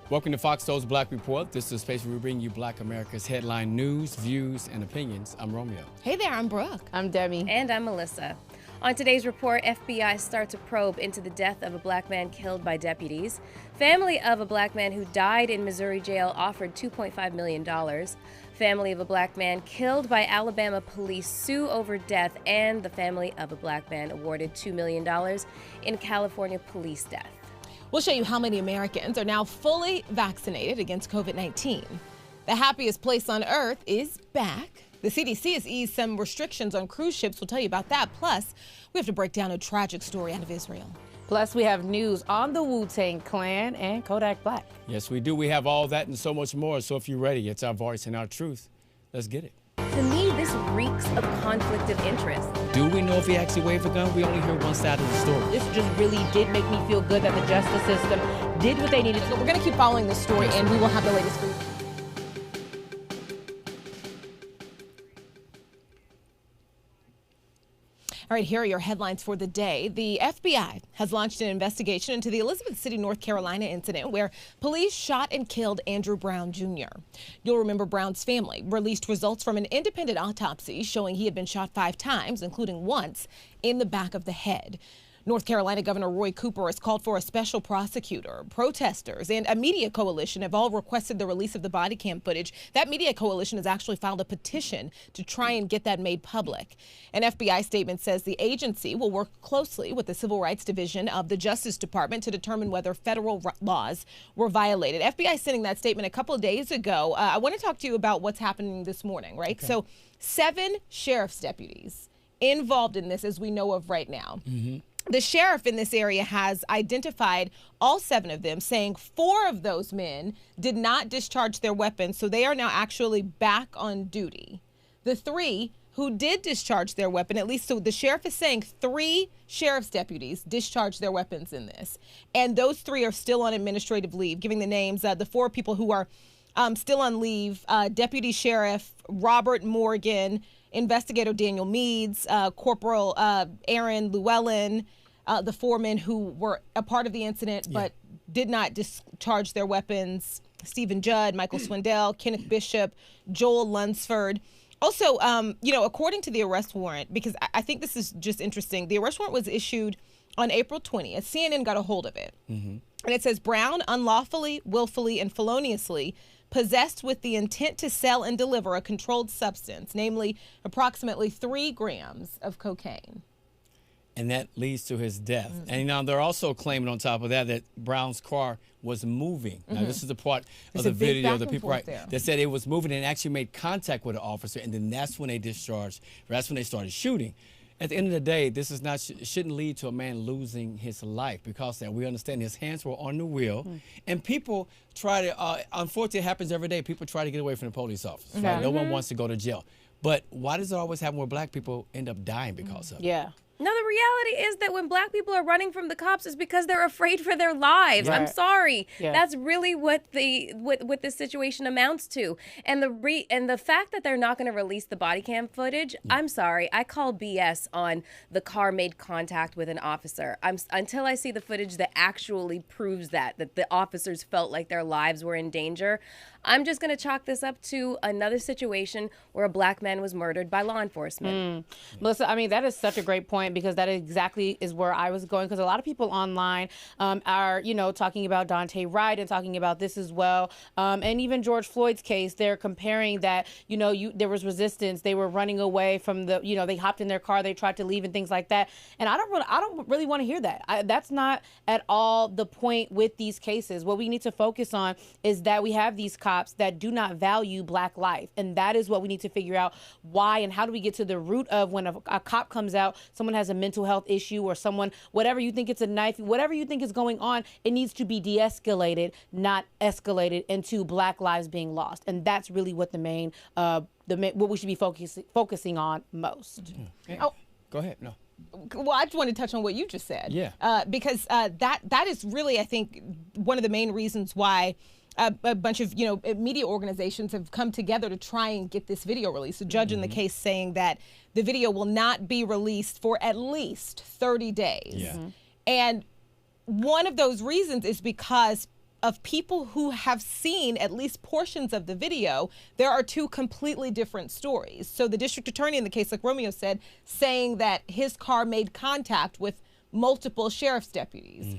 Welcome to FOXSOUL's Black Report. This is a space where we bring you Black America's headline news, views, and opinions. I'm Romeo. Hey there, I'm Brooke. I'm Debbie. And I'm Melissa. On today's report, FBI starts a probe into the death of a black man killed by deputies. Family of a black man who died in Missouri jail offered $2.5 million. Family of a black man killed by Alabama police sue over death, and the family of a black man awarded $2 million in California police death. We'll show you how many Americans are now fully vaccinated against COVID-19. The happiest place on earth is back. The CDC has eased some restrictions on cruise ships. We'll tell you about that. Plus, we have to break down a tragic story out of Israel. Plus, we have news on the Wu-Tang Clan and Kodak Black. Yes, we do. We have all that and so much more. So if you're ready, it's our voice and our truth. Let's get it. To me, this reeks of conflict of interest. Do we know if he actually waved a gun? We only hear one side of the story. This just really did make me feel good that the justice system did what they needed to. So we're going to keep following this story, and we will have the latest for you. All right, here are your headlines for the day. The FBI has launched an investigation into the Elizabeth City, North Carolina incident where police shot and killed Andrew Brown, Jr. You'll remember Brown's family released results from an independent autopsy showing he had been shot 5 times, including once in the back of the head. North Carolina Governor Roy Cooper has called for a special prosecutor. Protesters and a media coalition have all requested the release of the body cam footage. That media coalition has actually filed a petition to try and get that made public. An FBI statement says the agency will work closely with the Civil Rights Division of the Justice Department to determine whether federal laws were violated. FBI sending that statement a couple of days ago. I want to talk to you about what's happening this morning, right? Okay. So 7 sheriff's deputies involved in this, as we know of right now. Mm-hmm. The sheriff in this area has identified all 7 of them, saying 4 of those men did not discharge their weapons, so they are now actually back on duty. The 3 who did discharge their weapon, at least so the sheriff is saying 3 sheriff's deputies discharged their weapons in this. And those 3 are still on administrative leave, giving the names, the 4 people who are still on leave, Deputy Sheriff Robert Morgan, Investigator Daniel Meads, Corporal Aaron Llewellyn, the 4 men who were a part of the incident but did not discharge their weapons, Stephen Judd, Michael Swindell, Kenneth Bishop, Joel Lunsford. Also, according to the arrest warrant, because I think this is just interesting, the arrest warrant was issued on April 20th. CNN got a hold of it. Mm-hmm. And it says Brown unlawfully, willfully, and feloniously possessed with the intent to sell and deliver a controlled substance, namely approximately 3 grams of cocaine. And that leads to his death. Mm-hmm. And now they're also claiming on top of that Brown's car was moving. Mm-hmm. Now this is the part of the video that people that said it was moving and actually made contact with an officer, and then that's when they discharged, or that's when they started shooting. At the end of the day, this is not shouldn't lead to a man losing his life, because that we understand his hands were on the wheel, and people try to. Unfortunately, it happens every day. People try to get away from the police officers. Right? No one wants to go to jail. But why does it always happen where black people end up dying because of it? Yeah. No, the reality is that when black people are running from the cops, it's because they're afraid for their lives. Right. I'm sorry. Yeah. That's really what this situation amounts to. And the fact that they're not going to release the body cam footage, I'm sorry. I call BS on the car made contact with an officer. Until I see the footage that actually proves that the officers felt like their lives were in danger, I'm just going to chalk this up to another situation where a black man was murdered by law enforcement. Melissa, I mean, that is such a great point, because that exactly is where I was going, because a lot of people online are, talking about Dante Wright and talking about this as well. And even George Floyd's case, they're comparing that, there was resistance. They were running away from they hopped in their car, they tried to leave and things like that. And I don't really want to hear that. That's not at all the point with these cases. What we need to focus on is that we have these cops that do not value black life. And that is what we need to figure out why, and how do we get to the root of when a cop comes out, someone has a mental health issue, or someone, whatever you think, it's a knife, whatever you think is going on, it needs to be de-escalated, not escalated into black lives being lost. And that's really what what we should be focusing on most. Mm-hmm. Yeah. Oh, go ahead. No. Well, I just want to touch on what you just said. Yeah. Because that is really, I think, one of the main reasons why a bunch of media organizations have come together to try and get this video released. The judge in the case saying that the video will not be released for at least 30 days. Yeah. And one of those reasons is because of people who have seen at least portions of the video, there are two completely different stories. So the district attorney in the case, like Romeo said, saying that his car made contact with multiple sheriff's deputies.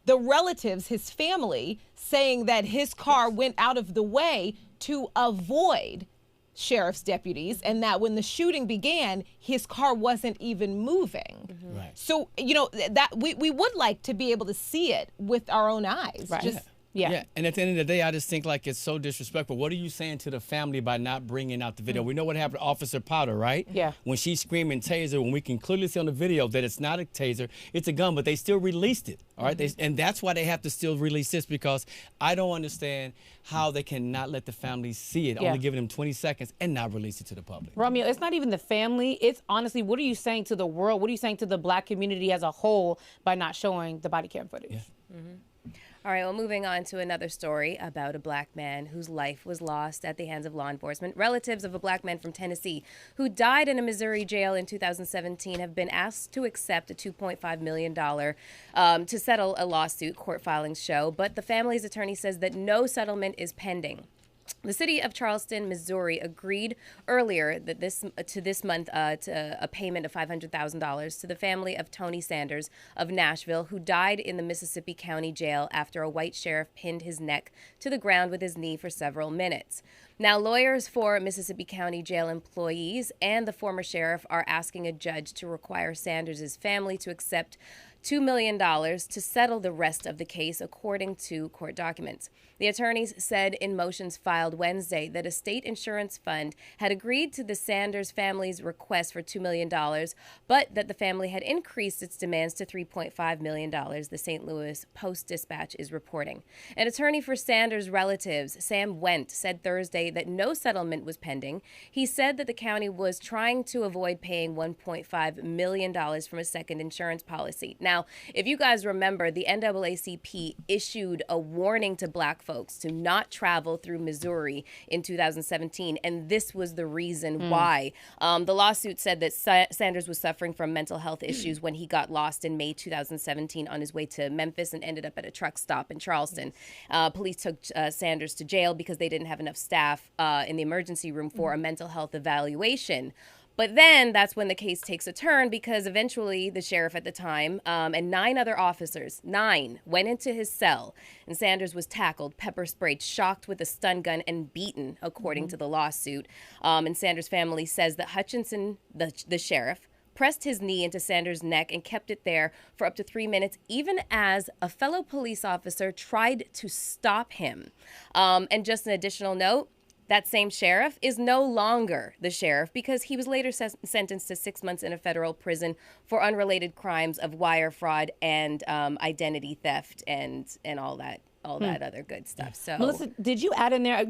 The relatives, his family, saying that his car went out of the way to avoid sheriff's deputies, and that when the shooting began, his car wasn't even moving. Right. So, you know, that we would like to be able to see it with our own eyes. Right. Yeah. And at the end of the day, I just think like it's so disrespectful. What are you saying to the family by not bringing out the video? We know what happened to Officer Powder, right? Yeah. When she's screaming taser, when we can clearly see on the video that it's not a taser, it's a gun, but they still released it. All right. And that's why they have to still release this, because I don't understand how they cannot let the family see it, only giving them 20 seconds and not release it to the public. Romeo, it's not even the family. It's honestly, what are you saying to the world? What are you saying to the Black community as a whole by not showing the body cam footage? Yeah. All right, well, moving on to another story about a black man whose life was lost at the hands of law enforcement. Relatives of a black man from Tennessee who died in a Missouri jail in 2017 have been asked to accept a $2.5 million to settle a lawsuit, court filings show, but the family's attorney says that no settlement is pending. The city of Charleston, Missouri, agreed earlier that this month to a payment of $500,000 to the family of Tony Sanders of Nashville, who died in the Mississippi County Jail after a white sheriff pinned his neck to the ground with his knee for several minutes. Now, lawyers for Mississippi County Jail employees and the former sheriff are asking a judge to require Sanders' family to accept $2 million to settle the rest of the case, according to court documents. The attorneys said in motions filed Wednesday that a state insurance fund had agreed to the Sanders family's request for $2 million, but that the family had increased its demands to $3.5 million, the St. Louis Post-Dispatch is reporting. An attorney for Sanders' relatives, Sam Wendt, said Thursday that no settlement was pending. He said that the county was trying to avoid paying $1.5 million from a second insurance policy. Now, if you guys remember, the NAACP issued a warning to black folks to not travel through Missouri in 2017, and this was the reason why. The lawsuit said that Sanders was suffering from mental health issues when he got lost in May 2017 on his way to Memphis and ended up at a truck stop in Charleston. Police took Sanders to jail because they didn't have enough staff in the emergency room for a mental health evaluation. But then that's when the case takes a turn, because eventually the sheriff at the time and 9 other officers, 9, went into his cell, and Sanders was tackled, pepper sprayed, shocked with a stun gun, and beaten, according to the lawsuit. And Sanders' family says that Hutchinson, the sheriff, pressed his knee into Sanders' neck and kept it there for up to 3 minutes, even as a fellow police officer tried to stop him. And just an additional note, that same sheriff is no longer the sheriff because he was later sentenced to 6 months in a federal prison for unrelated crimes of wire fraud and identity theft and all that other good stuff. So, Melissa, did you add in there,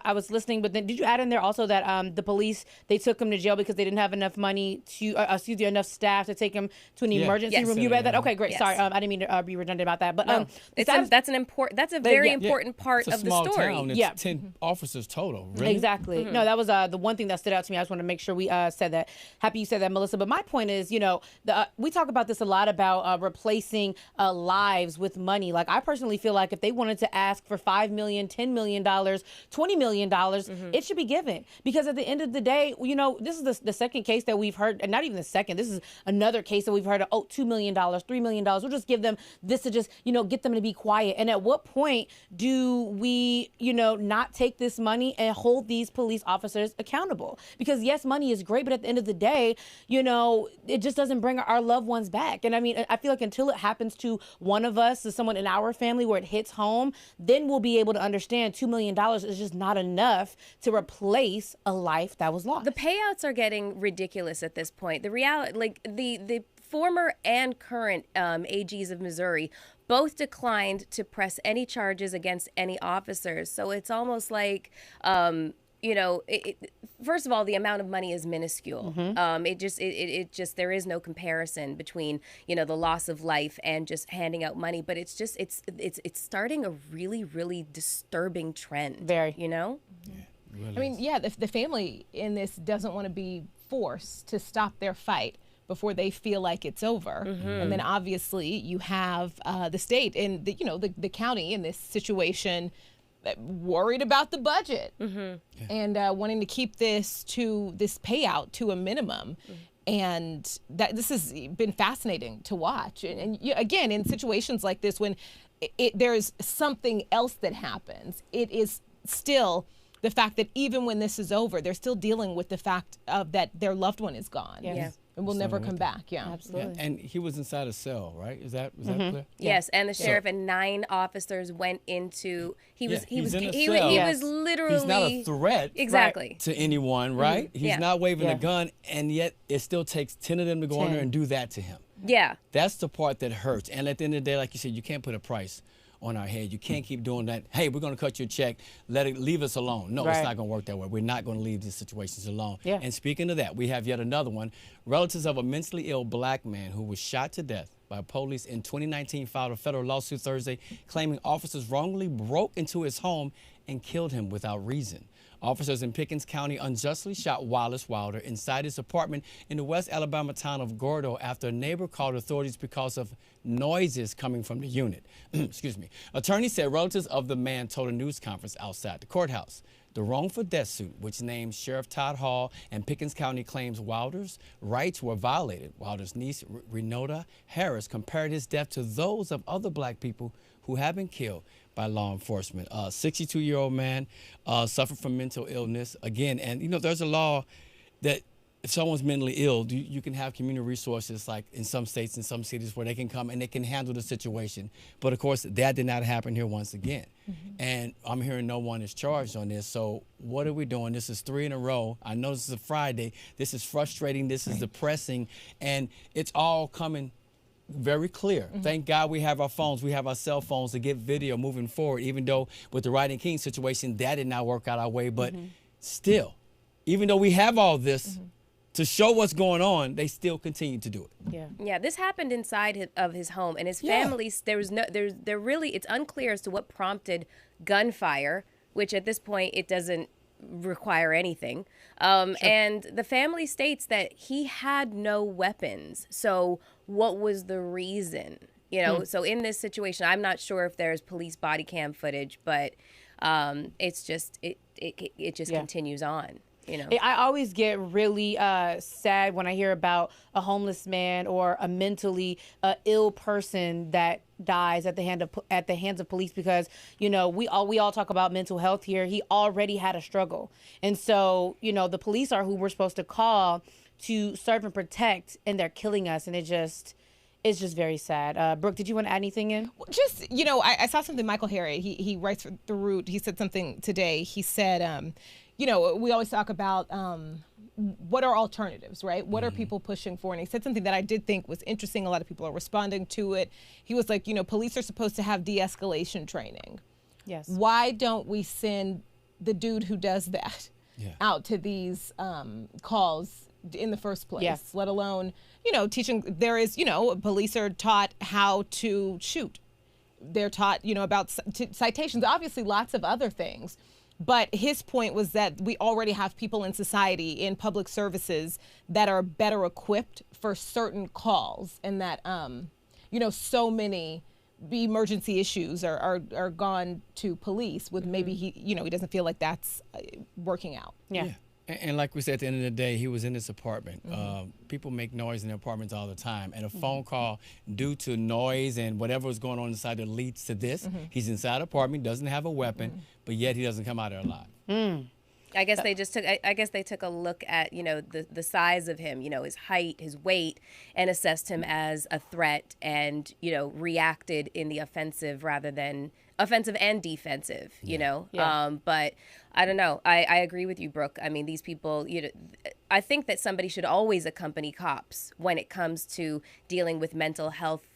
I was listening, but then did you add in there also that the police, they took him to jail because they didn't have enough money to, enough staff to take him to an emergency room? You read that? Okay, great. Yes. Sorry, I didn't mean to be redundant about that. But that's a very important part of the story. It's a small town. It's 10 officers total. Really? Exactly. No, that was the one thing that stood out to me. I just want to make sure we said that. Happy you said that, Melissa. But my point is, we talk about this a lot about replacing lives with money. Like, I personally feel like if they wanted to ask for $5 million, $10 million, $20 million, it should be given. Because at the end of the day, this is the second case that we've heard, and not even the second, this is another case that we've heard of, $2 million, $3 million. We'll just give them this to just, get them to be quiet. And at what point do we, not take this money and hold these police officers accountable? Because yes, money is great, but at the end of the day, it just doesn't bring our loved ones back. And I mean, I feel like until it happens to one of us, to someone in our family where it hits home, then we'll be able to understand $2 million is just not enough to replace a life that was lost. The payouts are getting ridiculous at this point. The reality, like the former and current AGs of Missouri both declined to press any charges against any officers. So it's almost like, first of all, the amount of money is minuscule. It just there is no comparison between, the loss of life and just handing out money. But it's starting a really, really disturbing trend. Very. Yeah, I mean, the family in this doesn't want to be forced to stop their fight before they feel like it's over. And then obviously you have the state and the county in this situation worried about the budget and wanting to keep this payout to a minimum. And this has been fascinating to watch. And again, in situations like this, when there's something else that happens, it is still the fact that even when this is over, they're still dealing with the fact of that their loved one is gone. And will never come back. Absolutely. And he was inside a cell, right? Is that clear? Yes, and the sheriff and 9 officers went into. He was literally. He's not a threat. Exactly. To anyone, right? He's not waving a gun, and yet it still takes 10 of them to go in there and do that to him. Yeah. That's the part that hurts. And at the end of the day, like you said, you can't put a price on our head. You can't keep doing that. Hey, we're going to cut your check. Leave us alone. No, it's not going to work that way. We're not going to leave these situations alone. And speaking of that, we have yet another one. Relatives of a mentally ill black man who was shot to death by police in 2019 filed a federal lawsuit Thursday claiming officers wrongly broke into his home and killed him without reason. Officers in Pickens County unjustly shot Wallace Wilder inside his apartment in the West Alabama town of Gordo after a neighbor called authorities because of noises coming from the unit. Excuse me. Attorneys said relatives of the man told a news conference outside the courthouse. The wrongful death suit, which names Sheriff Todd Hall and Pickens County, claims Wilder's rights were violated. Wilder's niece, Renota Harris, compared his death to those of other black people who have been killed by law enforcement. 62-year-old man suffered from mental illness. Again, and there's a law that if someone's mentally ill, you can have community resources like in some states and some cities where they can come and they can handle the situation. But of course, that did not happen here once again. And I'm hearing no one is charged on this. So what are we doing? This is 3 in a row. I know this is a Friday. This is frustrating. This is depressing. And it's all coming very clear. Thank God we have our phones. We have our cell phones to get video moving forward, even though with the Wright and King situation, that did not work out our way. But still, even though we have all this to show what's going on, they still continue to do it. Yeah, this happened inside of his home, and his family, it's unclear as to what prompted gunfire, which at this point, it doesn't require anything. And the family states that he had no weapons. So what was the reason? So in this situation, I'm not sure if there's police body cam footage, but it's just it just continues on. I always get really sad when I hear about a homeless man or a mentally ill person that dies at the hands of police, because we all talk about mental health here. He already had a struggle, and so the police are who we're supposed to call to serve and protect, and they're killing us, and it's just very sad. Brooke, did you want to add anything in? Just, I saw something Michael Harriot, he writes for The Root. He said something today. He said, we always talk about what are alternatives, right? What are people pushing for? And he said something that I did think was interesting. A lot of people are responding to it. He was like, police are supposed to have de-escalation training. Yes. Why don't we send the dude who does that out to these calls in the first place, let alone, teaching. There is, police are taught how to shoot. They're taught, about citations, obviously lots of other things. But his point was that we already have people in society, in public services, that are better equipped for certain calls, and that, so many emergency issues are gone to police with maybe he doesn't feel like that's working out. Yeah. And like we said, at the end of the day, he was in his apartment. People make noise in their apartments all the time. And a phone call due to noise and whatever was going on inside that leads to this. He's inside the apartment, doesn't have a weapon, but yet he doesn't come out there alive. I guess they just took. I guess they took a look at the size of him, his height, his weight, and assessed him as a threat, and reacted in the offensive rather than offensive and defensive. But I don't know. I agree with you, Brooke. I mean, these people. I think that somebody should always accompany cops when it comes to dealing with mental health,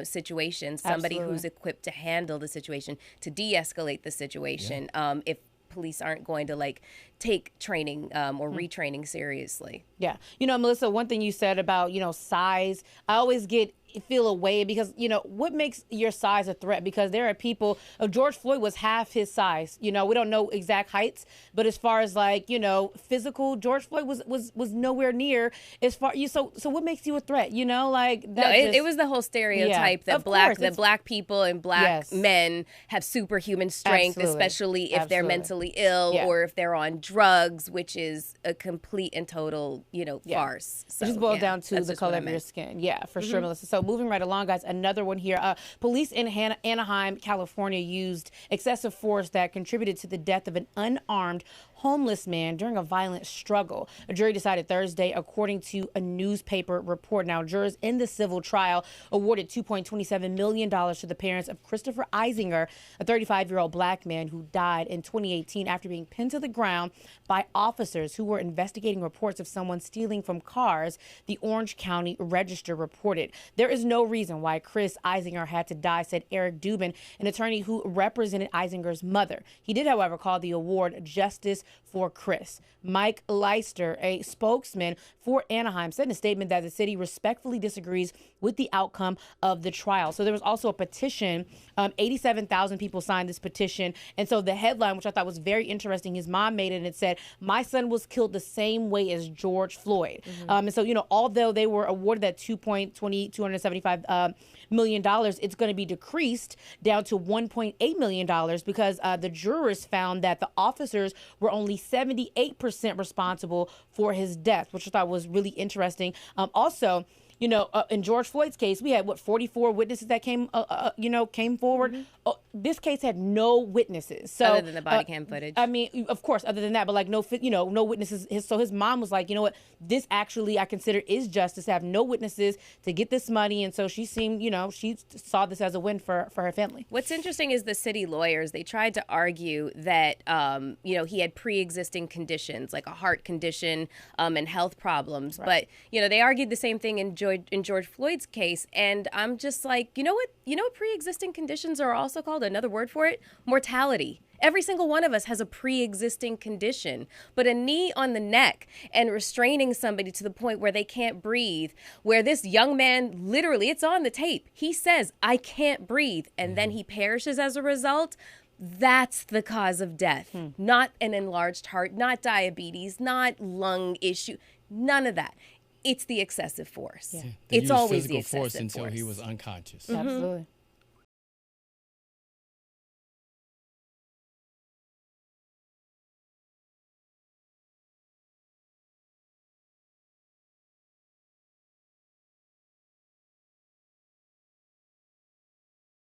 situations. Somebody who's equipped to handle the situation, to de-escalate the situation. If police aren't going to take training or retraining seriously. Yeah. Melissa, one thing you said about, size, I always get feel away because, you know, what makes your size a threat? Because there are people, George Floyd was half his size. You know, we don't know exact heights, but as far as like, you know, physical, George Floyd was nowhere near as far so what makes you a threat? You know, like that. No, it was the whole stereotype that black people and black men have superhuman strength, especially if they're mentally ill or if they're on drugs, which is a complete and total, you know, farce. So, it just boils down to the color of your skin. Yeah, for sure, Melissa. So moving right along, guys, another one here. Police in Anaheim, California used excessive force that contributed to the death of an unarmed homeless man during a violent struggle. A jury decided Thursday, according to a newspaper report. Now, jurors in the civil trial awarded $2.27 million to the parents of Christopher Eisinger, a 35-year-old black man who died in 2018 after being pinned to the ground by officers who were investigating reports of someone stealing from cars, the Orange County Register reported. There is no reason why Chris Eisinger had to die, said Eric Dubin, an attorney who represented Eisinger's mother. He did, however, call the award Justice for Chris. Mike Leister, a spokesman for Anaheim, said in a statement that the city respectfully disagrees with the outcome of the trial. So there was also a petition. 87,000 people signed this petition. And so the headline, which I thought was very interesting, his mom made it, and it said, "My son was killed the same way as George Floyd." And so, you know, although they were awarded that $275 million, it's going to be decreased down to $1.8 million because the jurors found that the officers were only 78% responsible for his death, which I thought was really interesting. Also, you know, in George Floyd's case, we had 44 witnesses that came forward. This case had no witnesses. So other than the body cam footage. I mean, of course, other than that, but like no witnesses. So his mom was like, you know what, this actually I consider is justice to have no witnesses to get this money, and so she seemed, you know, she saw this as a win for her family. What's interesting is the city lawyers. They tried to argue that you know, he had pre-existing conditions like a heart condition and health problems, but you know, they argued the same thing in George Floyd's case, and I'm just like, you know what pre-existing conditions are also called? Another word for it, mortality. Every single one of us has a pre-existing condition, but a knee on the neck and restraining somebody to the point where they can't breathe, where this young man, literally, it's on the tape, he says, "I can't breathe," and then he perishes as a result. That's the cause of death, not an enlarged heart, not diabetes, not lung issue, none of that. It's the excessive force. Yeah. It's always the excessive force until force. he was unconscious. Absolutely.